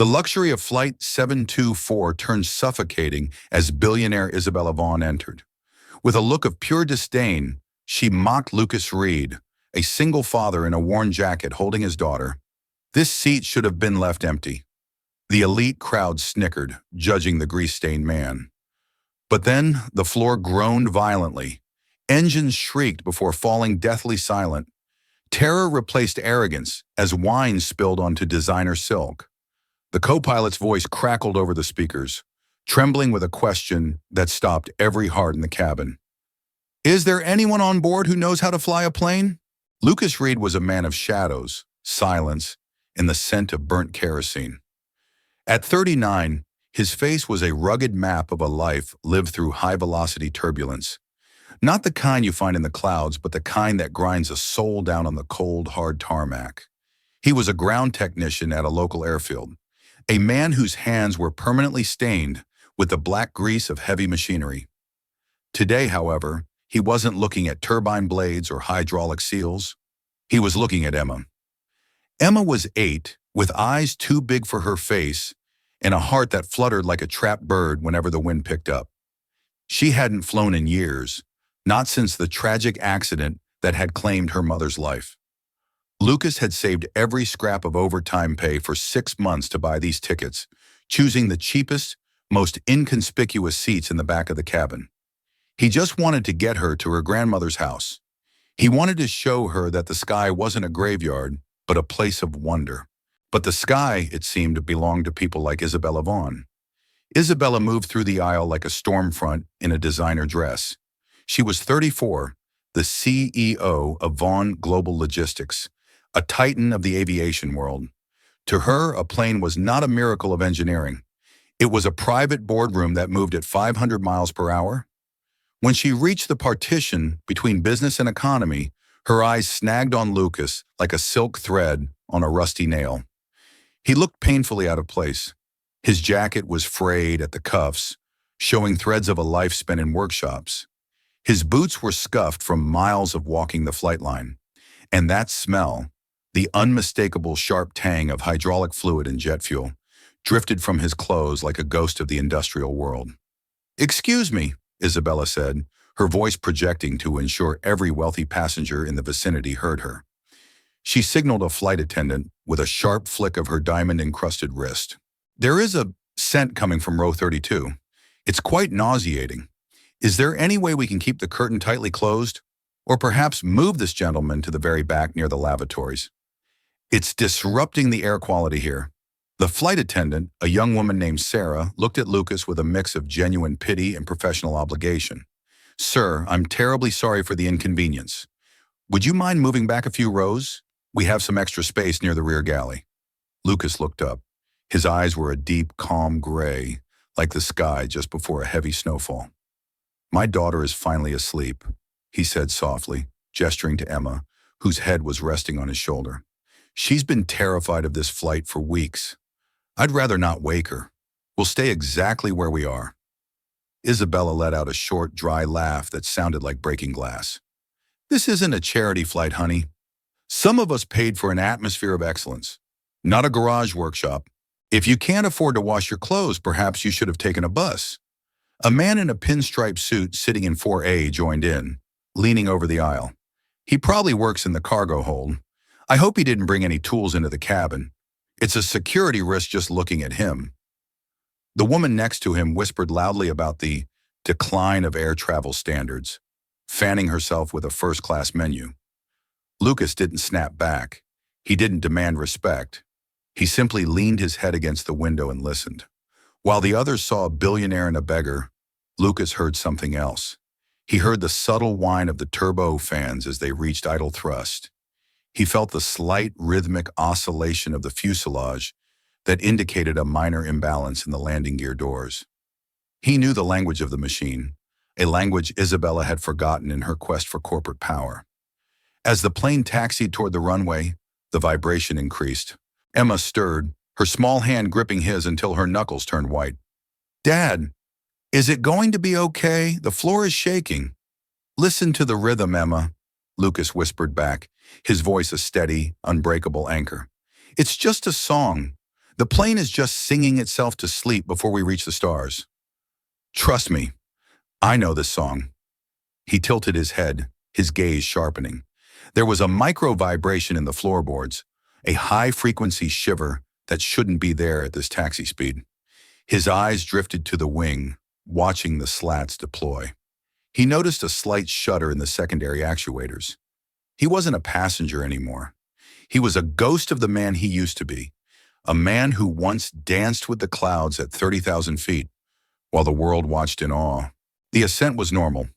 The luxury of Flight 724 turned suffocating as billionaire Isabella Vaughn entered. With a look of pure disdain, she mocked Lucas Reed, a single father in a worn jacket holding his daughter. This seat should have been left empty. The elite crowd snickered, judging the grease-stained man. But then the floor groaned violently. Engines shrieked before falling deathly silent. Terror replaced arrogance as wine spilled onto designer silk. The co-pilot's voice crackled over the speakers, trembling with a question that stopped every heart in the cabin. "Is there anyone on board who knows how to fly a plane?" Lucas Reed was a man of shadows, silence, and the scent of burnt kerosene. At 39, his face was a rugged map of a life lived through high-velocity turbulence. Not the kind you find in the clouds, but the kind that grinds a soul down on the cold, hard tarmac. He was a ground technician at a local airfield, a man whose hands were permanently stained with the black grease of heavy machinery. Today, however, he wasn't looking at turbine blades or hydraulic seals. He was looking at Emma. Emma was 8, with eyes too big for her face and a heart that fluttered like a trapped bird whenever the wind picked up. She hadn't flown in years, not since the tragic accident that had claimed her mother's life. Lucas had saved every scrap of overtime pay for 6 months to buy these tickets, choosing the cheapest, most inconspicuous seats in the back of the cabin. He just wanted to get her to her grandmother's house. He wanted to show her that the sky wasn't a graveyard, but a place of wonder. But the sky, it seemed, belonged to people like Isabella Vaughn. Isabella moved through the aisle like a storm front in a designer dress. She was 34, the CEO of Vaughn Global Logistics, a titan of the aviation world. To her, a plane was not a miracle of engineering. It was a private boardroom that moved at 500 miles per hour. When she reached the partition between business and economy, her eyes snagged on Lucas like a silk thread on a rusty nail. He looked painfully out of place. His jacket was frayed at the cuffs, showing threads of a life spent in workshops. His boots were scuffed from miles of walking the flight line. And that smell, the unmistakable sharp tang of hydraulic fluid and jet fuel, drifted from his clothes like a ghost of the industrial world. "Excuse me," Isabella said, her voice projecting to ensure every wealthy passenger in the vicinity heard her. She signaled a flight attendant with a sharp flick of her diamond-encrusted wrist. "There is a scent coming from row 32. It's quite nauseating. Is there any way we can keep the curtain tightly closed? Or perhaps move this gentleman to the very back near the lavatories? It's disrupting the air quality here." The flight attendant, a young woman named Sarah, looked at Lucas with a mix of genuine pity and professional obligation. "Sir, I'm terribly sorry for the inconvenience. Would you mind moving back a few rows? We have some extra space near the rear galley." Lucas looked up. His eyes were a deep, calm gray, like the sky just before a heavy snowfall. "My daughter is finally asleep," he said softly, gesturing to Emma, whose head was resting on his shoulder. "She's been terrified of this flight for weeks. I'd rather not wake her. We'll stay exactly where we are." Isabella let out a short, dry laugh that sounded like breaking glass. "This isn't a charity flight, honey. Some of us paid for an atmosphere of excellence, not a garage workshop. If you can't afford to wash your clothes, perhaps you should have taken a bus." A man in a pinstripe suit sitting in 4A joined in, leaning over the aisle. "He probably works in the cargo hold. I hope he didn't bring any tools into the cabin. It's a security risk just looking at him." The woman next to him whispered loudly about the decline of air travel standards, fanning herself with a first-class menu. Lucas didn't snap back. He didn't demand respect. He simply leaned his head against the window and listened. While the others saw a billionaire and a beggar, Lucas heard something else. He heard the subtle whine of the turbo fans as they reached idle thrust. He felt the slight rhythmic oscillation of the fuselage that indicated a minor imbalance in the landing gear doors. He knew the language of the machine, a language Isabella had forgotten in her quest for corporate power. As the plane taxied toward the runway, the vibration increased. Emma stirred, her small hand gripping his until her knuckles turned white. "Dad, is it going to be okay? The floor is shaking." "Listen to the rhythm, Emma," Lucas whispered back, his voice a steady, unbreakable anchor. "It's just a song. The plane is just singing itself to sleep before we reach the stars. Trust me, I know this song. He tilted his head, his gaze sharpening. There was a micro vibration in the floorboards, a high-frequency shiver that shouldn't be there at this taxi speed. His eyes drifted to the wing, watching the slats deploy. He noticed a slight shudder in the secondary actuators. He wasn't a passenger anymore. He was a ghost of the man he used to be, a man who once danced with the clouds at 30,000 feet, while the world watched in awe. The ascent was normal,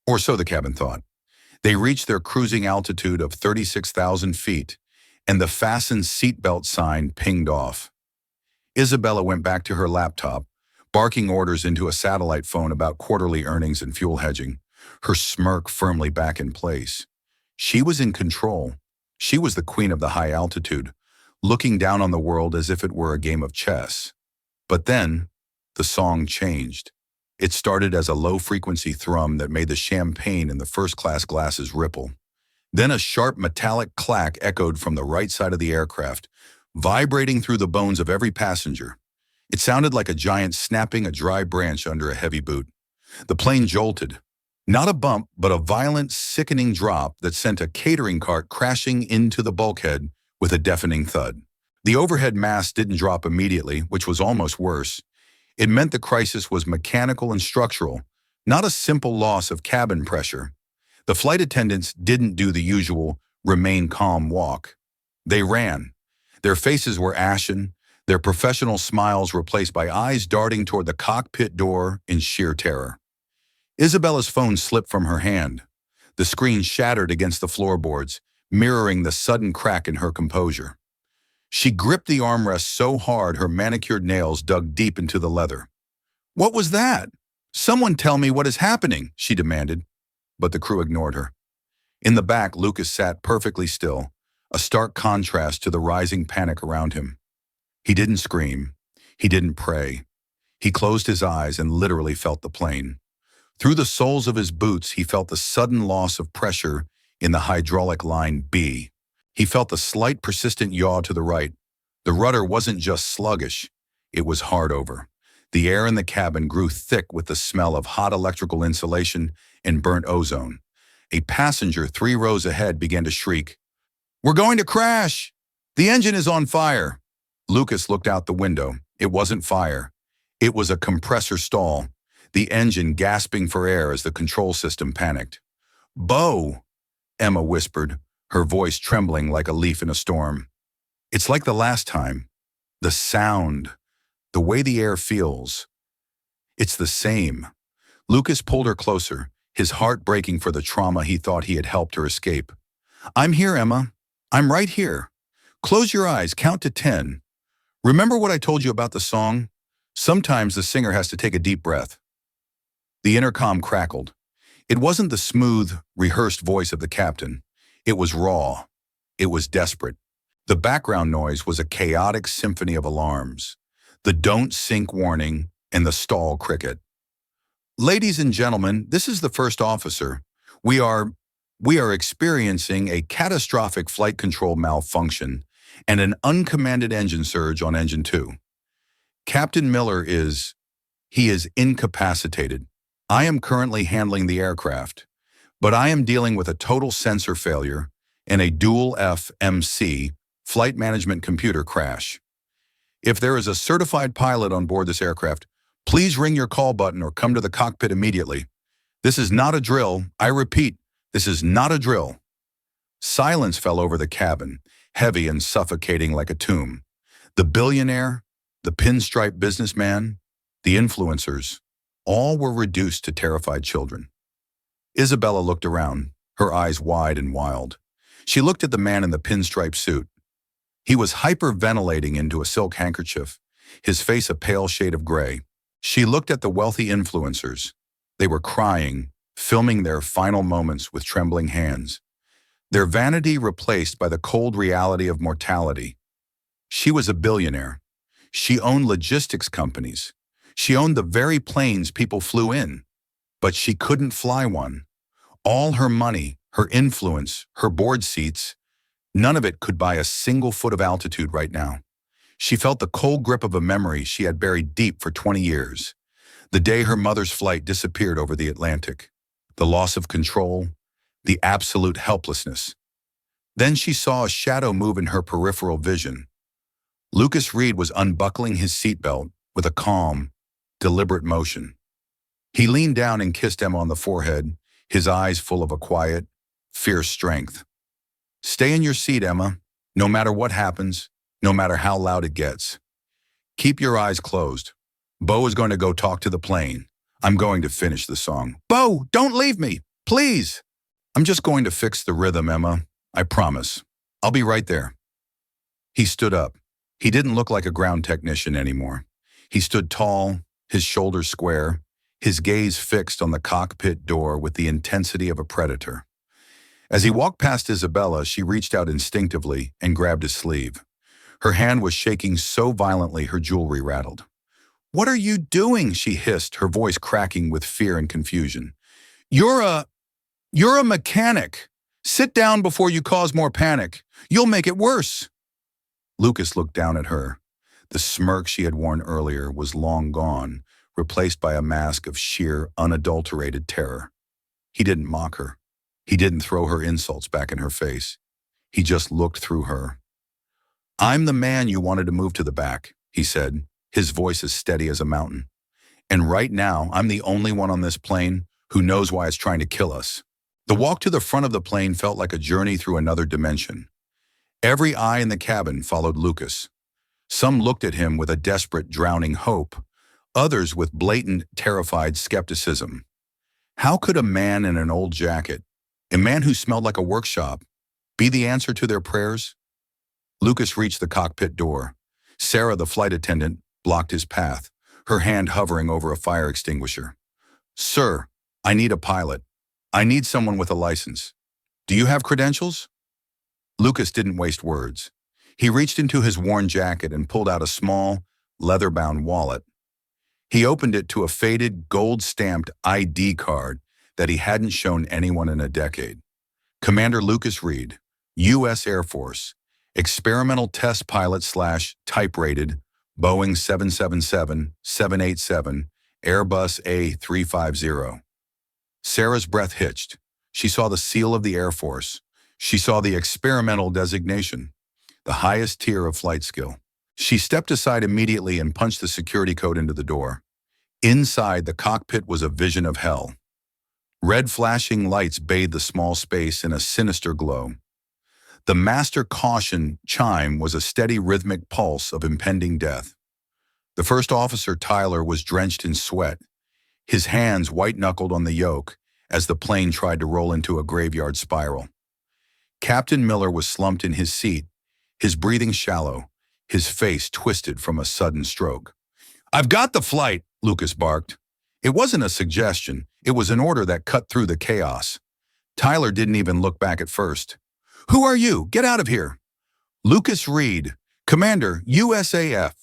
or so the cabin thought. They reached their cruising altitude of 36,000 feet, and the fasten seatbelt sign pinged off. Isabella went back to her laptop, barking orders into a satellite phone about quarterly earnings and fuel hedging, her smirk firmly back in place. She was in control. She was the queen of the high altitude, looking down on the world as if it were a game of chess. But then, the song changed. It started as a low-frequency thrum that made the champagne in the first-class glasses ripple. Then a sharp metallic clack echoed from the right side of the aircraft, vibrating through the bones of every passenger. It sounded like a giant snapping a dry branch under a heavy boot. The plane jolted. Not a bump, but a violent, sickening drop that sent a catering cart crashing into the bulkhead with a deafening thud. The overhead mast didn't drop immediately, which was almost worse. It meant the crisis was mechanical and structural, not a simple loss of cabin pressure. The flight attendants didn't do the usual remain calm walk. They ran. Their faces were ashen, their professional smiles replaced by eyes darting toward the cockpit door in sheer terror. Isabella's phone slipped from her hand. The screen shattered against the floorboards, mirroring the sudden crack in her composure. She gripped the armrest so hard her manicured nails dug deep into the leather. "What was that? Someone tell me what is happening," she demanded. But the crew ignored her. In the back, Lucas sat perfectly still, a stark contrast to the rising panic around him. He didn't scream. He didn't pray. He closed his eyes and literally felt the plane. Through the soles of his boots, he felt the sudden loss of pressure in the hydraulic line B. He felt the slight persistent yaw to the right. The rudder wasn't just sluggish, it was hard over. The air in the cabin grew thick with the smell of hot electrical insulation and burnt ozone. A passenger 3 rows ahead began to shriek, "We're going to crash! The engine is on fire!" Lucas looked out the window. It wasn't fire. It was a compressor stall, the engine gasping for air as the control system panicked. "Bo!" Emma whispered, her voice trembling like a leaf in a storm. "It's like the last time. The sound, the way the air feels. It's the same." Lucas pulled her closer, his heart breaking for the trauma he thought he had helped her escape. "I'm here, Emma. I'm right here. Close your eyes, count to 10. Remember what I told you about the song? Sometimes the singer has to take a deep breath." The intercom crackled. It wasn't the smooth, rehearsed voice of the captain. It was raw. It was desperate. The background noise was a chaotic symphony of alarms. The don't sink warning and the stall cricket. "Ladies and gentlemen, this is the first officer. We are experiencing a catastrophic flight control malfunction and an uncommanded engine surge on engine 2. Captain Miller is incapacitated. I am currently handling the aircraft, but I am dealing with a total sensor failure and a dual FMC, flight management computer crash. If there is a certified pilot on board this aircraft, please ring your call button or come to the cockpit immediately. This is not a drill. I repeat, this is not a drill." Silence fell over the cabin, heavy and suffocating like a tomb. The billionaire, the pinstripe businessman, the influencers, all were reduced to terrified children. Isabella looked around, her eyes wide and wild. She looked at the man in the pinstripe suit. He was hyperventilating into a silk handkerchief, his face a pale shade of gray. She looked at the wealthy influencers. They were crying, filming their final moments with trembling hands. Their vanity replaced by the cold reality of mortality. She was a billionaire. She owned logistics companies. She owned the very planes people flew in. But she couldn't fly one. All her money, her influence, her board seats, none of it could buy a single foot of altitude right now. She felt the cold grip of a memory she had buried deep for 20 years. The day her mother's flight disappeared over the Atlantic. The loss of control, the absolute helplessness. Then she saw a shadow move in her peripheral vision. Lucas Reed was unbuckling his seatbelt with a calm, deliberate motion. He leaned down and kissed Emma on the forehead, his eyes full of a quiet, fierce strength. "Stay in your seat, Emma, no matter what happens, no matter how loud it gets. Keep your eyes closed. Bo is going to go talk to the plane. I'm going to finish the song." "Bo, don't leave me, please." "I'm just going to fix the rhythm, Emma. I promise. I'll be right there." He stood up. He didn't look like a ground technician anymore. He stood tall, his shoulders square, his gaze fixed on the cockpit door with the intensity of a predator. As he walked past Isabella, she reached out instinctively and grabbed his sleeve. Her hand was shaking so violently her jewelry rattled. "What are you doing?" she hissed, her voice cracking with fear and confusion. You're a mechanic. Sit down before you cause more panic. You'll make it worse." Lucas looked down at her. The smirk she had worn earlier was long gone, replaced by a mask of sheer, unadulterated terror. He didn't mock her. He didn't throw her insults back in her face. He just looked through her. "I'm the man you wanted to move to the back," he said, his voice as steady as a mountain. "And right now, I'm the only one on this plane who knows why it's trying to kill us." The walk to the front of the plane felt like a journey through another dimension. Every eye in the cabin followed Lucas. Some looked at him with a desperate, drowning hope, others with blatant, terrified skepticism. How could a man in an old jacket, a man who smelled like a workshop, be the answer to their prayers? Lucas reached the cockpit door. Sarah, the flight attendant, blocked his path, her hand hovering over a fire extinguisher. "Sir, I need a pilot. I need someone with a license. Do you have credentials?" Lucas didn't waste words. He reached into his worn jacket and pulled out a small, leather-bound wallet. He opened it to a faded, gold-stamped ID card that he hadn't shown anyone in a decade. "Commander Lucas Reed, U.S. Air Force, experimental test pilot / type-rated, Boeing 777-787, Airbus A350. Sarah's breath hitched. She saw the seal of the Air Force. She saw the experimental designation, the highest tier of flight skill. She stepped aside immediately and punched the security code into the door. Inside, the cockpit was a vision of hell. Red flashing lights bathed the small space in a sinister glow. The master caution chime was a steady rhythmic pulse of impending death. The first officer, Tyler, was drenched in sweat, his hands white-knuckled on the yoke as the plane tried to roll into a graveyard spiral. Captain Miller was slumped in his seat, his breathing shallow, his face twisted from a sudden stroke. "I've got the flight," Lucas barked. It wasn't a suggestion, it was an order that cut through the chaos. Tyler didn't even look back at first. "Who are you? Get out of here." "Lucas Reed, Commander, USAF.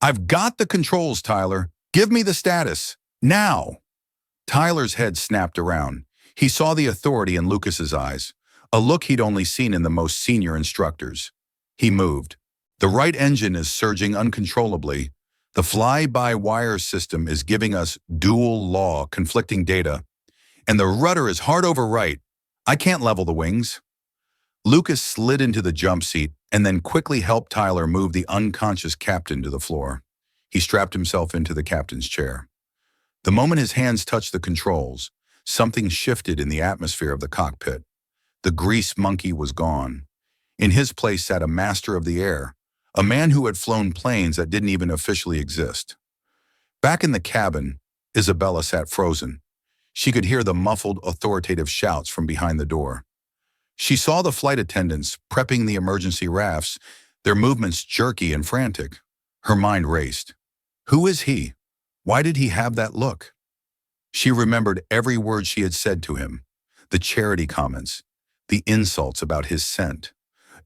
I've got the controls, Tyler. Give me the status. Now." Tyler's head snapped around. He saw the authority in Lucas's eyes, a look he'd only seen in the most senior instructors. He moved. "The right engine is surging uncontrollably. The fly-by-wire system is giving us dual law conflicting data, and the rudder is hard over right. I can't level the wings." Lucas slid into the jump seat and then quickly helped Tyler move the unconscious captain to the floor. He strapped himself into the captain's chair. The moment his hands touched the controls, something shifted in the atmosphere of the cockpit. The grease monkey was gone. In his place sat a master of the air, a man who had flown planes that didn't even officially exist. Back in the cabin, Isabella sat frozen. She could hear the muffled, authoritative shouts from behind the door. She saw the flight attendants prepping the emergency rafts, their movements jerky and frantic. Her mind raced. Who is he? Why did he have that look? She remembered every word she had said to him, the charity comments, the insults about his scent.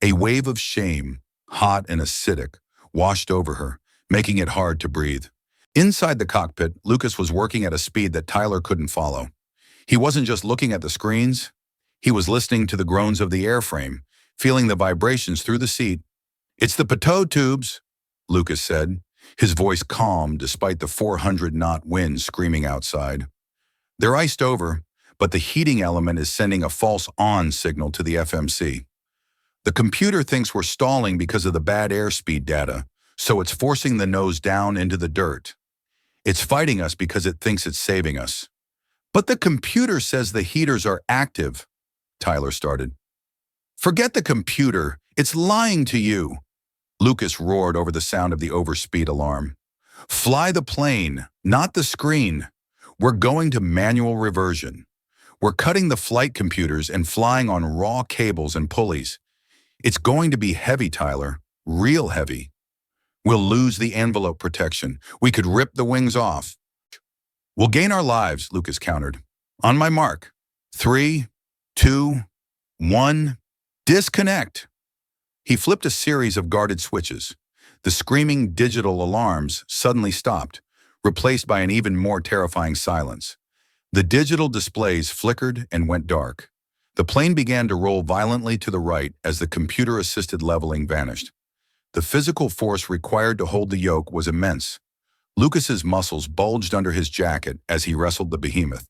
A wave of shame, hot and acidic, washed over her, making it hard to breathe. Inside the cockpit, Lucas was working at a speed that Tyler couldn't follow. He wasn't just looking at the screens. He was listening to the groans of the airframe, feeling the vibrations through the seat. "It's the pitot tubes." Lucas said, his voice calm despite the 400-knot wind screaming outside. They're iced over, but the heating element is sending a false on signal to the FMC. The computer thinks we're stalling because of the bad airspeed data, so it's forcing the nose down into the dirt. It's fighting us because it thinks it's saving us. But the computer says the heaters are active, Tyler started. Forget the computer. It's lying to you. Lucas roared over the sound of the overspeed alarm. Fly the plane, not the screen. We're going to manual reversion. We're cutting the flight computers and flying on raw cables and pulleys. It's going to be heavy, Tyler. Real heavy. We'll lose the envelope protection. We could rip the wings off. We'll gain our lives, Lucas countered. On my mark. 3, 2, 1. Disconnect. He flipped a series of guarded switches. The screaming digital alarms suddenly stopped, replaced by an even more terrifying silence. The digital displays flickered and went dark. The plane began to roll violently to the right as the computer-assisted leveling vanished. The physical force required to hold the yoke was immense. Lucas's muscles bulged under his jacket as he wrestled the behemoth.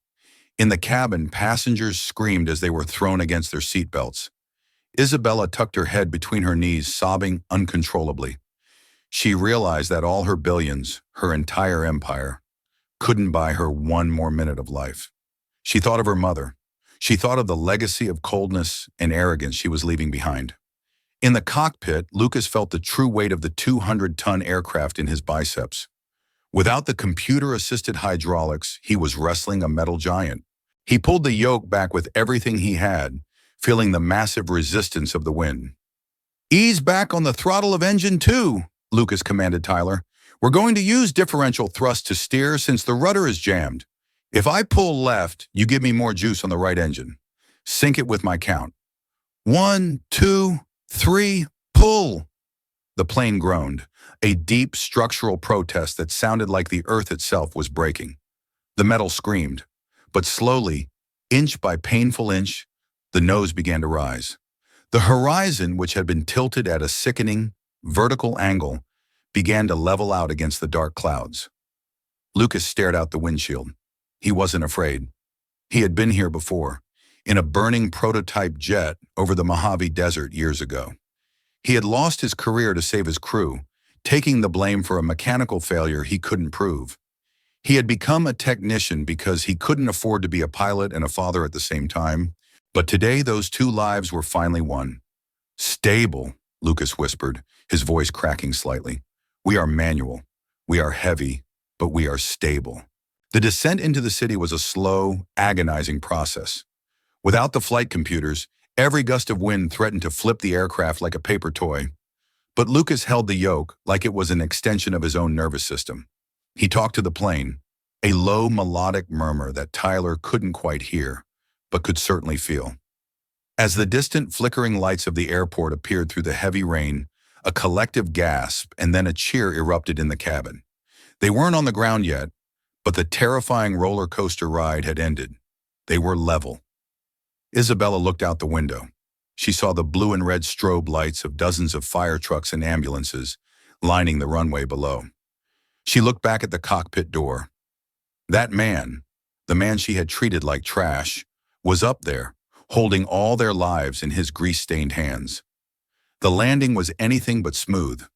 In the cabin, passengers screamed as they were thrown against their seatbelts. Isabella tucked her head between her knees, sobbing uncontrollably. She realized that all her billions, her entire empire, couldn't buy her one more minute of life. She thought of her mother. She thought of the legacy of coldness and arrogance she was leaving behind. In the cockpit, Lucas felt the true weight of the 200-ton aircraft in his biceps. Without the computer-assisted hydraulics, he was wrestling a metal giant. He pulled the yoke back with everything he had, feeling the massive resistance of the wind. Ease back on the throttle of engine 2, Lucas commanded Tyler. We're going to use differential thrust to steer since the rudder is jammed. If I pull left, you give me more juice on the right engine. Sync it with my count. 1, 2, 3, pull. The plane groaned, a deep structural protest that sounded like the earth itself was breaking. The metal screamed, but slowly, inch by painful inch, the nose began to rise. The horizon, which had been tilted at a sickening, vertical angle, began to level out against the dark clouds. Lucas stared out the windshield. He wasn't afraid. He had been here before, in a burning prototype jet over the Mojave Desert years ago. He had lost his career to save his crew, taking the blame for a mechanical failure he couldn't prove. He had become a technician because he couldn't afford to be a pilot and a father at the same time. But today, those two lives were finally won. Stable, Lucas whispered, his voice cracking slightly. We are manual. We are heavy, but we are stable. The descent into the city was a slow, agonizing process. Without the flight computers, every gust of wind threatened to flip the aircraft like a paper toy. But Lucas held the yoke like it was an extension of his own nervous system. He talked to the plane, a low melodic murmur that Tyler couldn't quite hear, but could certainly feel. As the distant flickering lights of the airport appeared through the heavy rain, a collective gasp and then a cheer erupted in the cabin. They weren't on the ground yet, but the terrifying roller coaster ride had ended. They were level. Isabella looked out the window. She saw the blue and red strobe lights of dozens of fire trucks and ambulances lining the runway below. She looked back at the cockpit door. That man, the man she had treated like trash, was up there, holding all their lives in his grease-stained hands. The landing was anything but smooth.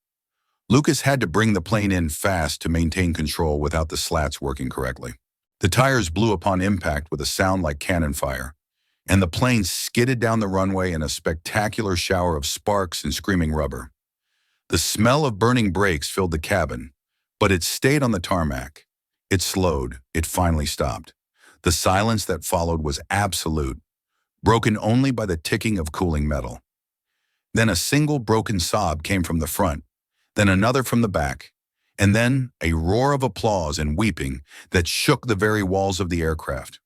Lucas had to bring the plane in fast to maintain control without the slats working correctly. The tires blew upon impact with a sound like cannon fire, and the plane skidded down the runway in a spectacular shower of sparks and screaming rubber. The smell of burning brakes filled the cabin, but it stayed on the tarmac. It slowed. It finally stopped. The silence that followed was absolute, broken only by the ticking of cooling metal. Then a single broken sob came from the front, then another from the back, and then a roar of applause and weeping that shook the very walls of the aircraft.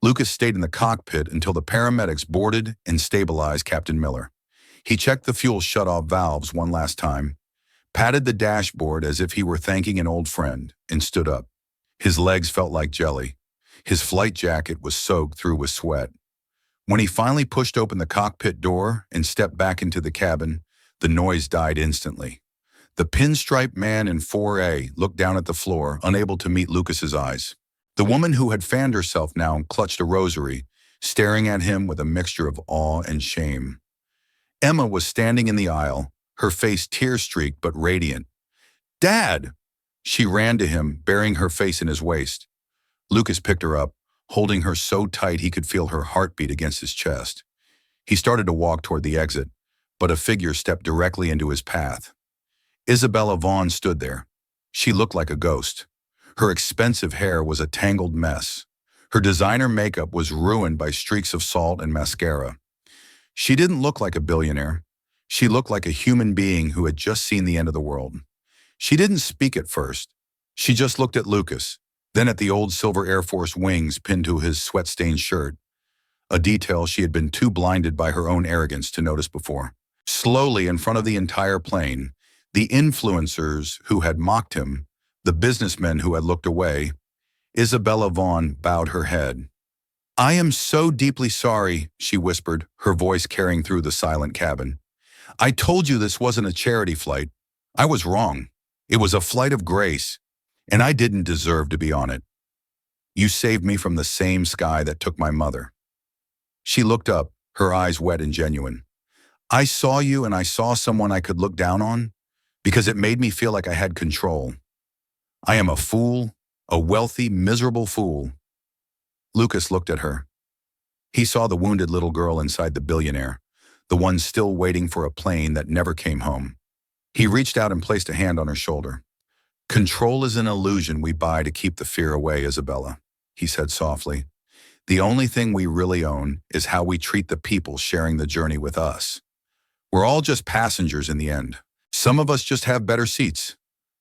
Lucas stayed in the cockpit until the paramedics boarded and stabilized Captain Miller. He checked the fuel shutoff valves one last time, patted the dashboard as if he were thanking an old friend, and stood up. His legs felt like jelly. His flight jacket was soaked through with sweat. When he finally pushed open the cockpit door and stepped back into the cabin, the noise died instantly. The pinstripe man in 4A looked down at the floor, unable to meet Lucas's eyes. The woman who had fanned herself now clutched a rosary, staring at him with a mixture of awe and shame. Emma was standing in the aisle, her face tear-streaked but radiant. "Dad!" She ran to him, burying her face in his waist. Lucas picked her up, holding her so tight he could feel her heartbeat against his chest. He started to walk toward the exit, but a figure stepped directly into his path. Isabella Vaughn stood there. She looked like a ghost. Her expensive hair was a tangled mess. Her designer makeup was ruined by streaks of salt and mascara. She didn't look like a billionaire. She looked like a human being who had just seen the end of the world. She didn't speak at first. She just looked at Lucas, then at the old silver Air Force wings pinned to his sweat-stained shirt, a detail she had been too blinded by her own arrogance to notice before. Slowly, in front of the entire plane, the influencers who had mocked him, the businessmen who had looked away, Isabella Vaughn bowed her head. "I am so deeply sorry," she whispered, her voice carrying through the silent cabin. "I told you this wasn't a charity flight. I was wrong. It was a flight of grace, and I didn't deserve to be on it. You saved me from the same sky that took my mother." She looked up, her eyes wet and genuine. "I saw you and I saw someone I could look down on because it made me feel like I had control. I am a fool, a wealthy, miserable fool." Lucas looked at her. He saw the wounded little girl inside the Billionaire, the one still waiting for a plane that never came home. He reached out and placed a hand on her shoulder. "Control is an illusion we buy to keep the fear away, Isabella," he said softly. "The only thing we really own is how we treat the people sharing the journey with us. We're all just passengers in the end. Some of us just have better seats."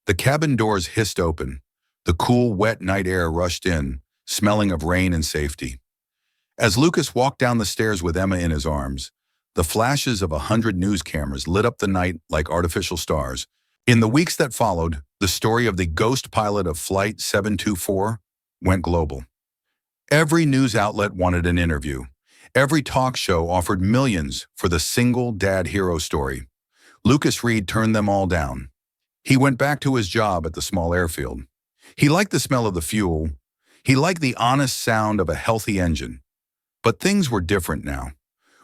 The cabin doors hissed open. The cool, wet night air rushed in, smelling of rain and safety. As Lucas walked down the stairs with Emma in his arms, the flashes of 100 news cameras lit up the night like artificial stars. In the weeks that followed, the story of the ghost pilot of Flight 724 went global. Every news outlet wanted an interview. Every talk show offered millions for the single dad hero story. Lucas Reed turned them all down. He went back to his job at the small airfield. He liked the smell of the fuel. He liked the honest sound of a healthy engine. But things were different now.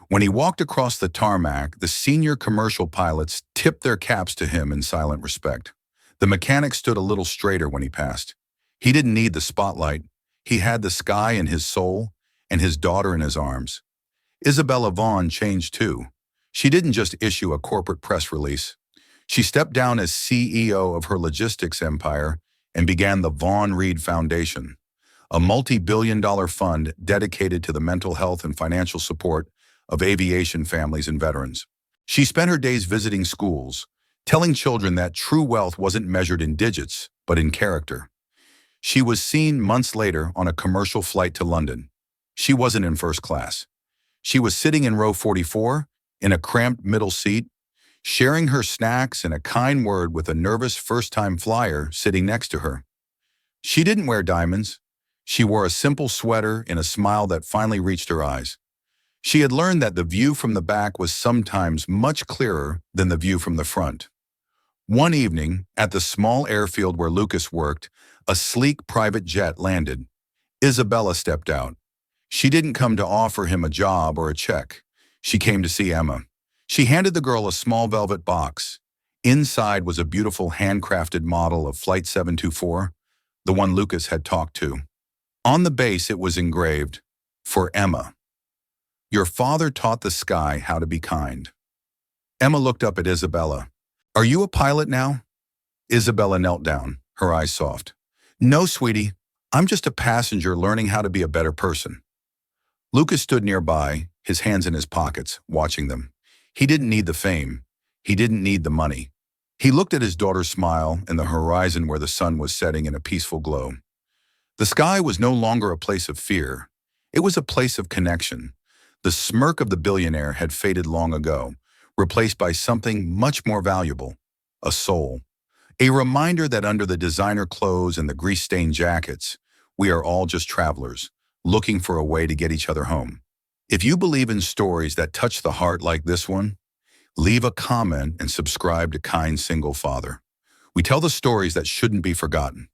When he walked across the tarmac, the senior commercial pilots tipped their caps to him in silent respect. The mechanic stood a little straighter when he passed. He didn't need the spotlight. He had the sky in his soul and his daughter in his arms. Isabella Vaughn changed too. She didn't just issue a corporate press release. She stepped down as CEO of her logistics empire and began the Vaughn Reed Foundation, a multi-billion-dollar fund dedicated to the mental health and financial support of aviation families and veterans. She spent her days visiting schools, telling children that true wealth wasn't measured in digits, but in character. She was seen months later on a commercial flight to London. She wasn't in first class. She was sitting in row 44, in a cramped middle seat, sharing her snacks and a kind word with a nervous first-time flyer sitting next to her. She didn't wear diamonds. She wore a simple sweater and a smile that finally reached her eyes. She had learned that the view from the back was sometimes much clearer than the view from the front. One evening, at the small airfield where Lucas worked, a sleek private jet landed. Isabella stepped out. She didn't come to offer him a job or a check. She came to see Emma. She handed the girl a small velvet box. Inside was a beautiful handcrafted model of Flight 724, the one Lucas had talked to. On the base it was engraved, "For Emma. Your father taught the sky how to be kind." Emma looked up at Isabella. "Are you a pilot now?" Isabella knelt down, her eyes soft. "No, sweetie. I'm just a passenger learning how to be a better person." Lucas stood nearby, his hands in his pockets, watching them. He didn't need the fame. He didn't need the money. He looked at his daughter's smile and the horizon where the sun was setting in a peaceful glow. The sky was no longer a place of fear. It was a place of connection. The smirk of the billionaire had faded long ago, replaced by something much more valuable, a soul. A reminder that under the designer clothes and the grease-stained jackets, we are all just travelers, looking for a way to get each other home. If you believe in stories that touch the heart like this one, Leave a comment and subscribe to Kind Single Father. We tell the stories that shouldn't be forgotten.